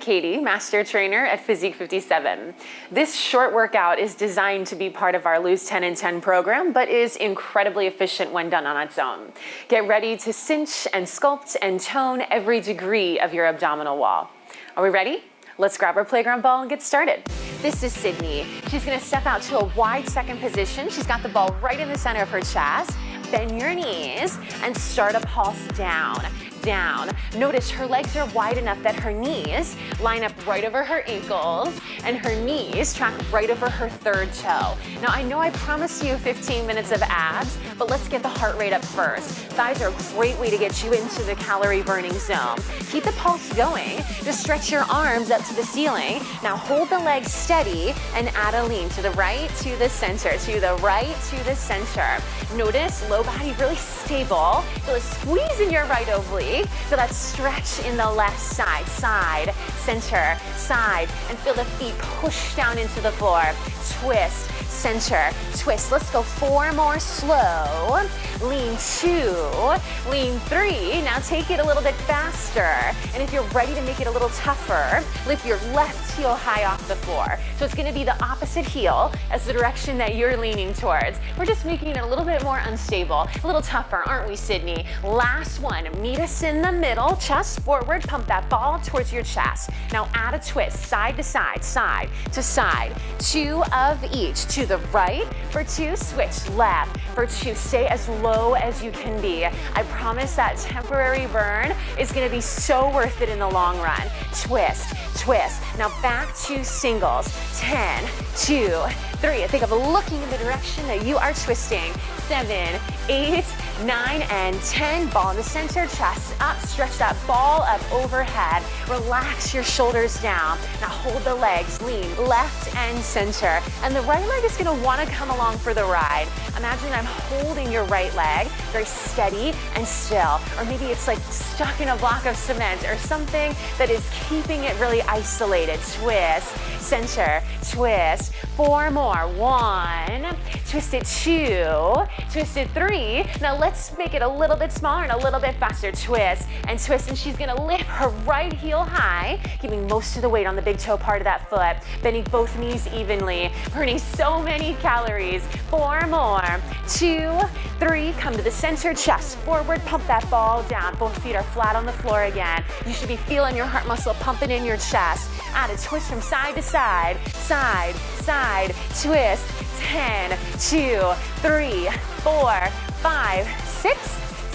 Katie, Master Trainer at Physique 57. This short workout is designed to be part of our Lose 10 in 10 program, but is incredibly efficient when done on its own. Get ready to cinch and sculpt and tone every degree of your abdominal wall. Are we ready? Let's grab our playground ball and get started. This is Sydney. She's gonna step out to a wide second position. She's got the ball right in the center of her chest. Bend your knees and start a pulse down. Notice her legs are wide enough that her knees line up right over her ankles and her knees track right over her third toe. Now I know I promised you 15 minutes of abs, but let's get the heart rate up first. Thighs are a great way to get you into the calorie burning zone. Keep the pulse going. Just stretch your arms up to the ceiling. Now hold the legs steady and add a lean to the right, to the center, to the right, to the center. Notice low body really stable. Feel a squeeze in your right oblique. Feel that stretch in the left side, center, side, and feel the feet push down into the floor. Twist, center, twist. Let's go 4 more slow. Lean 2, lean 3. Now take it a little bit faster. And if you're ready to make it a little tougher, lift your left heel high off the floor. So it's gonna be the opposite heel as the direction that you're leaning towards. We're just making it a little bit more unstable, a little tougher, aren't we, Sydney? Last one, meet us in the middle, chest forward, pump that ball towards your chest. Now add a twist, side to side, side to side. 2 of each, to the right for 2, switch left for 2. Stay as low as you can be. I promise that temporary burn is gonna be so worth it in the long run. Twist, twist. Now back to singles. 10, 2, 3. Think of looking in the direction that you are twisting. 7, 8, 9, and 10. Ball in the center, chest up. Stretch that ball up overhead. Relax your shoulders down. Now hold the legs, lean left and center. And the right leg is gonna wanna come along for the ride. Imagine I'm holding your right leg, very steady and still. Or maybe it's like stuck in a block of cement or something that is keeping it really isolated. Twist, center, twist. 4 more. 1, twist it 2, twist it 3. Now let's make it a little bit smaller and a little bit faster. Twist and twist, and she's gonna lift her right heel high, keeping most of the weight on the big toe part of that foot, bending both knees evenly, burning so many calories. 4 more. 2, 3, come to the center, chest forward, pump that ball down. Both feet are flat on the floor again. You should be feeling your heart muscle pumping in your chest. Add a twist from side to side, side, side, twist. 10, 2, 3, 4, 5, 6,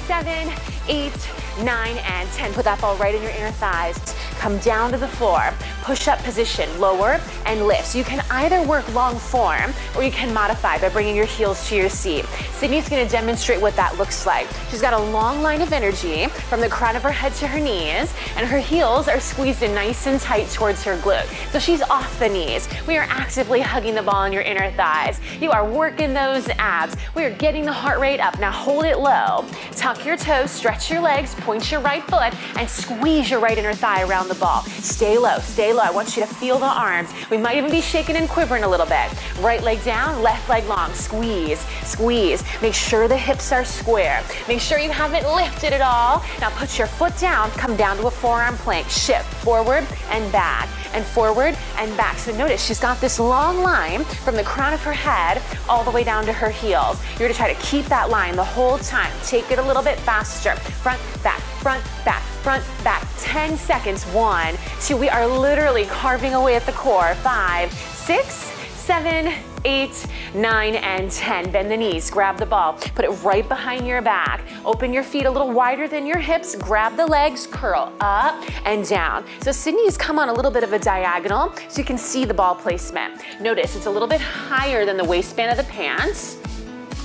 7, 8, 9, and 10. Put that ball right in your inner thighs. Come down to the floor. Push-up position, lower and lift. So you can either work long form or you can modify by bringing your heels to your seat. Sydney's gonna demonstrate what that looks like. She's got a long line of energy from the crown of her head to her knees, and her heels are squeezed in nice and tight towards her glute. So she's off the knees. We are actively hugging the ball in your inner thighs. You are working those abs. We are getting the heart rate up. Now hold it low. Tuck your toes, stretch your legs, point your right foot, and squeeze your right inner thigh around the ball. Stay low, stay low. I want you to feel the arms. We might even be shaking and quivering a little bit. Right leg down, left leg long. Squeeze, squeeze. Make sure the hips are square. Make sure you haven't lifted at all. Now put your foot down, come down to a forearm plank. Shift forward and back, and forward and back. So notice she's got this long line from the crown of her head all the way down to her heels. You're gonna try to keep that line the whole time. Take it a little bit faster. Front, back, front, back, front, back. 10 seconds. 1, 2. We are literally carving away at the core. 5, 6, 7, 8, 9, and 10. Bend the knees, grab the ball, put it right behind your back. Open your feet a little wider than your hips, grab the legs, curl up and down. So Sydney's come on a little bit of a diagonal so you can see the ball placement. Notice it's a little bit higher than the waistband of the pants,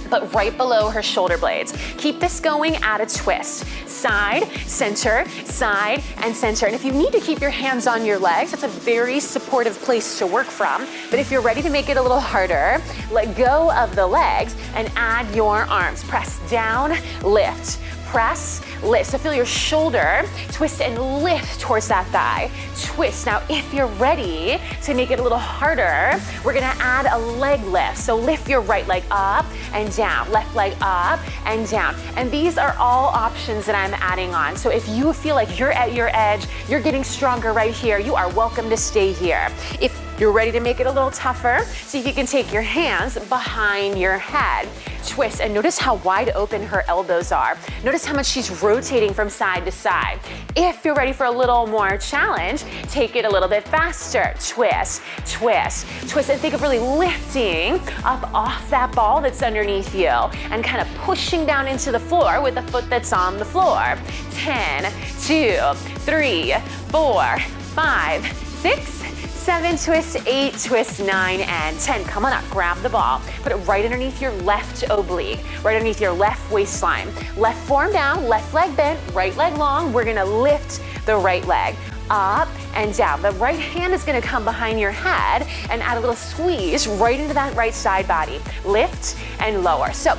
but right below her shoulder blades. Keep this going, add a twist. Side, center, side, and center. And if you need to keep your hands on your legs, that's a very supportive place to work from. But if you're ready to make it a little harder, let go of the legs and add your arms. Press down, lift. press, lift. So feel your shoulder twist and lift towards that thigh. Twist. Now, if you're ready to make it a little harder, we're gonna add a leg lift. So lift your right leg up and down, left leg up and down. And these are all options that I'm adding on. So if you feel like you're at your edge, you're getting stronger right here, you are welcome to stay here. If you're ready to make it a little tougher, see if you can take your hands behind your head. Twist, and notice how wide open her elbows are. Notice how much she's rotating from side to side. If you're ready for a little more challenge, take it a little bit faster. Twist, twist, twist, and think of really lifting up off that ball that's underneath you and kind of pushing down into the floor with the foot that's on the floor. 10, 2, 3, 4, 5, 6, 7, twist, 8, twist, 9, and 10. Come on up, grab the ball. Put it right underneath your left oblique, right underneath your left waistline. Left forearm down, left leg bent, right leg long. We're gonna lift the right leg up and down. The right hand is gonna come behind your head and add a little squeeze right into that right side body. Lift and lower. So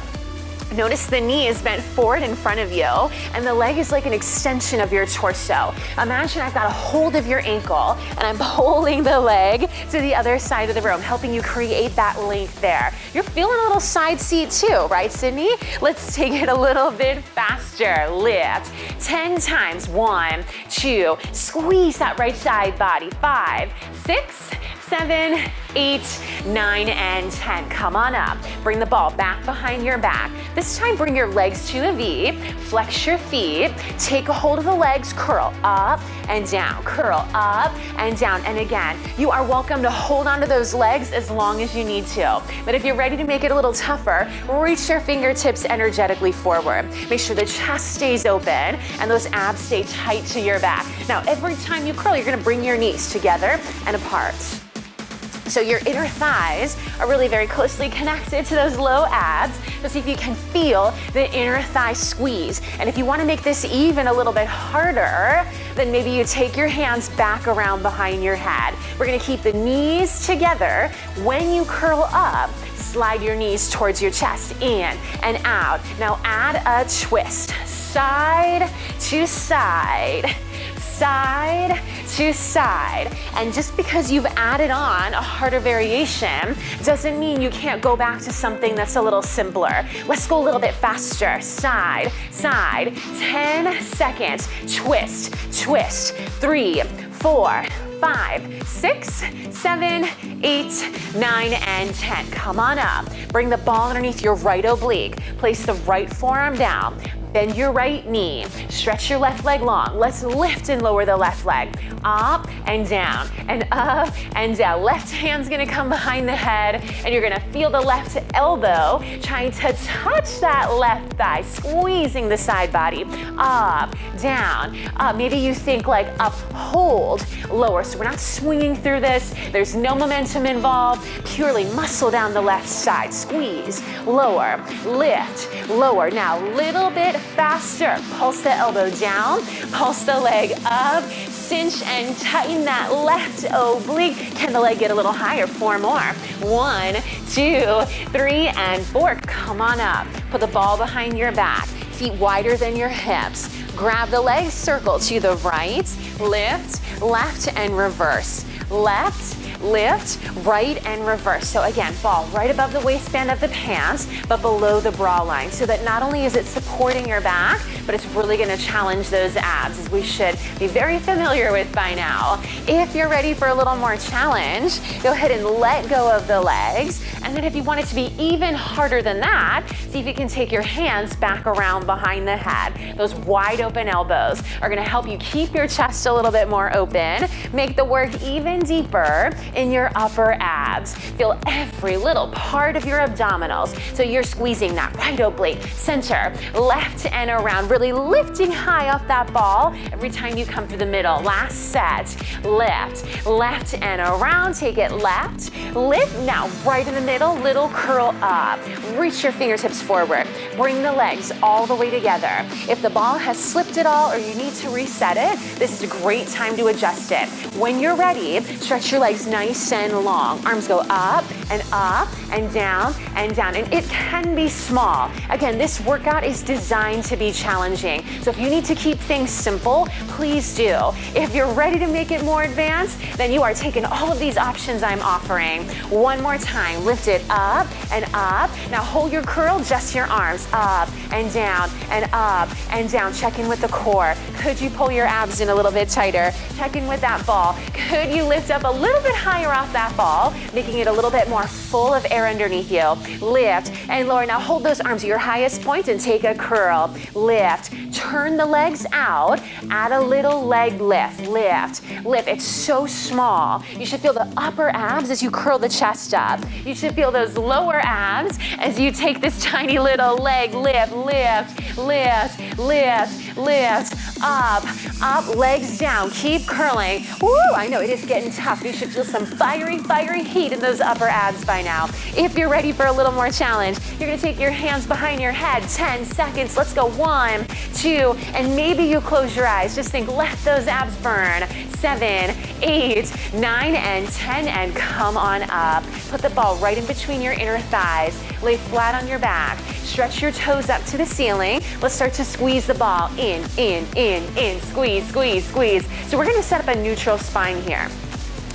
notice the knee is bent forward in front of you and the leg is like an extension of your torso. Imagine I've got a hold of your ankle and I'm pulling the leg to the other side of the room, helping you create that length there. You're feeling a little side seat too, right, Sydney? Let's take it a little bit faster. Lift 10 times. 1, 2, squeeze that right side body. 5, 6, 7, 8, 9, and 10. Come on up. Bring the ball back behind your back. This time, bring your legs to a V. Flex your feet. Take a hold of the legs. Curl up and down. Curl up and down. And again, you are welcome to hold onto those legs as long as you need to. But if you're ready to make it a little tougher, reach your fingertips energetically forward. Make sure the chest stays open and those abs stay tight to your back. Now, every time you curl, you're gonna bring your knees together and apart. So your inner thighs are really very closely connected to those low abs. So see if you can feel the inner thigh squeeze. And if you want to make this even a little bit harder, then maybe you take your hands back around behind your head. We're going to keep the knees together. When you curl up, slide your knees towards your chest, in and out. Now add a twist, side to side. Side to side. And just because you've added on a harder variation doesn't mean you can't go back to something that's a little simpler. Let's go a little bit faster. Side, side, 10 seconds. Twist, twist, 3, 4, 5, 6, 7, 8, 9, and 10. Come on up. Bring the ball underneath your right oblique. Place the right forearm down. Bend your right knee, stretch your left leg long. Let's lift and lower the left leg. Up and down, and up and down. Left hand's gonna come behind the head, and you're gonna feel the left elbow trying to touch that left thigh, squeezing the side body. Up, down, up. Maybe you think like up, hold, lower. So we're not swinging through this. There's no momentum involved. Purely muscle down the left side. Squeeze, lower, lift, lower. Now, little bit faster. Pulse the elbow down, pulse the leg up, cinch and tighten that left oblique. Can the leg get a little higher? 4 more. 1, 2, 3, and 4. Come on up. Put the ball behind your back. Feet wider than your hips. Grab the leg, circle to the right, lift, left, and reverse. Left, lift, right, and reverse. So again, ball right above the waistband of the pants, but below the bra line, so that not only is it supporting your back, but it's really gonna challenge those abs, as we should be very familiar with by now. If you're ready for a little more challenge, go ahead and let go of the legs. And then if you want it to be even harder than that, see if you can take your hands back around behind the head. Those wide open elbows are gonna help you keep your chest a little bit more open, make the work even deeper in your upper abs. Feel every little part of your abdominals. So you're squeezing that right oblique, center, left and around, really lifting high off that ball every time you come through the middle. Last set, lift, left and around, take it left, lift, now right in the middle, little curl up. Reach your fingertips forward, bring the legs all the way together. If the ball has slipped at all or you need to reset it, this is a great time to adjust it. When you're ready, stretch your legs nice and long. Arms go up and up and down and down. And it can be small. Again, this workout is designed to be challenging. So if you need to keep things simple, please do. If you're ready to make it more advanced, then you are taking all of these options I'm offering. One more time, lift it up and up. Now hold your curl, just your arms, up and down and up and down. Check in with the core. Could you pull your abs in a little bit tighter? Check in with that ball. Could you lift up a little bit higher off that ball, making it a little bit more full of air underneath you? Lift and lower. Now hold those arms to your highest point and take a curl. Lift. Turn the legs out. Add a little leg lift. Lift. Lift. It's so small. You should feel the upper abs as you curl the chest up. You should feel those lower abs as you take this tiny little leg lift. Lift. Lift. Lift. Lift. Up. Up. Legs down. Keep curling. Woo! I know it is getting tough. You should feel some fiery heat in those upper abs by now. If you're ready for a little more challenge, you're gonna take your hands behind your head. 10 seconds. Let's go. 1, 2, and maybe you close your eyes. Just think, let those abs burn. 7, 8, 9, and 10, and come on up. Put the ball right in between your inner thighs. Lay flat on your back. Stretch your toes up to the ceiling. Let's start to squeeze the ball in. Squeeze, squeeze, squeeze. So we're gonna set up a neutral spine here.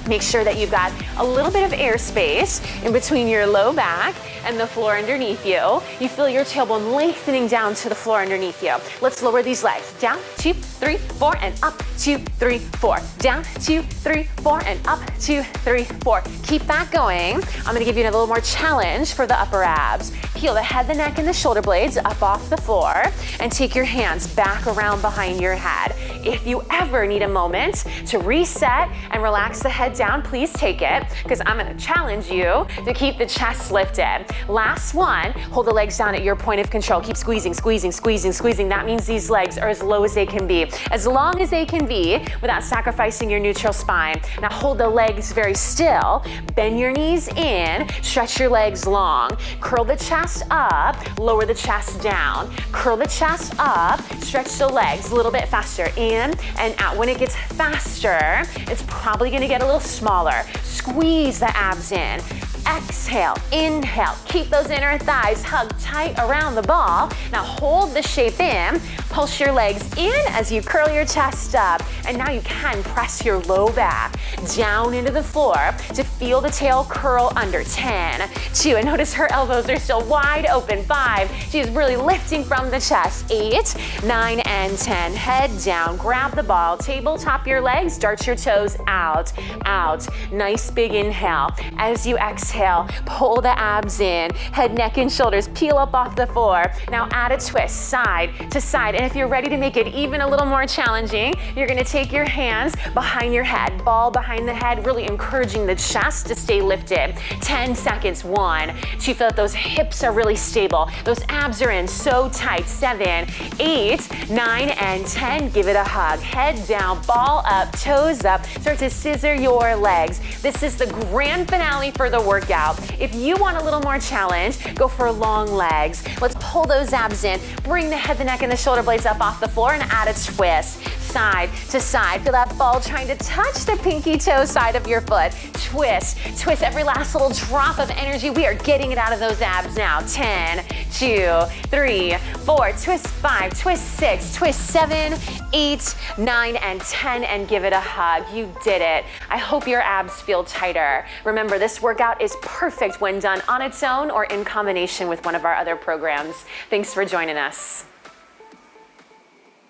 Make sure that you've got a little bit of air space in between your low back and the floor underneath you. You feel your tailbone lengthening down to the floor underneath you. Let's lower these legs. Down, 2, 3, 4, and up, 2, 3, 4. Down, 2, 3, 4, and up, 2, 3, 4. Keep that going. I'm gonna give you a little more challenge for the upper abs. Peel the head, the neck, and the shoulder blades up off the floor, and take your hands back around behind your head. If you ever need a moment to reset and relax the head down, please take it, because I'm gonna challenge you to keep the chest lifted. Last one, hold the legs down at your point of control. Keep squeezing, squeezing, squeezing, squeezing. That means these legs are as low as they can be, as long as they can be without sacrificing your neutral spine. Now hold the legs very still, bend your knees in, stretch your legs long, curl the chest up, lower the chest down, curl the chest up, stretch the legs a little bit faster, in and out. When it gets faster, it's probably gonna get a little smaller. Squeeze the abs in. Exhale, inhale, keep those inner thighs hugged tight around the ball. Now hold the shape in, pulse your legs in as you curl your chest up, and now you can press your low back down into the floor to feel the tail curl under. 10, 2, and notice her elbows are still wide open. 5, she is really lifting from the chest. 8, 9, and 10. Head down, grab the ball, tabletop your legs, dart your toes out, out. Nice big inhale. As you exhale, pull the abs in, head, neck, and shoulders peel up off the floor. Now add a twist, side to side. And if you're ready to make it even a little more challenging, you're gonna take your hands behind your head, ball behind the head, really encouraging the chest to stay lifted. 10 seconds. 1, 2, feel that those hips are really stable. Those abs are in so tight. 7, 8, 9, and 10. Give it a hug. Head down, ball up, toes up. Start to scissor your legs. This is the grand finale for the workout. If you want a little more challenge, go for long legs. Let's pull those abs in, bring the head, the neck, and the shoulder blades up off the floor, and add a twist. Side to side. Feel that ball trying to touch the pinky toe side of your foot. Twist, twist, every last little drop of energy. We are getting it out of those abs now. 10, 2, 3, 4, twist 5, twist 6, twist 7, 8, 9, and 10, and give it a hug. You did it. I hope your abs feel tighter. Remember, this workout is perfect when done on its own or in combination with one of our other programs. Thanks for joining us.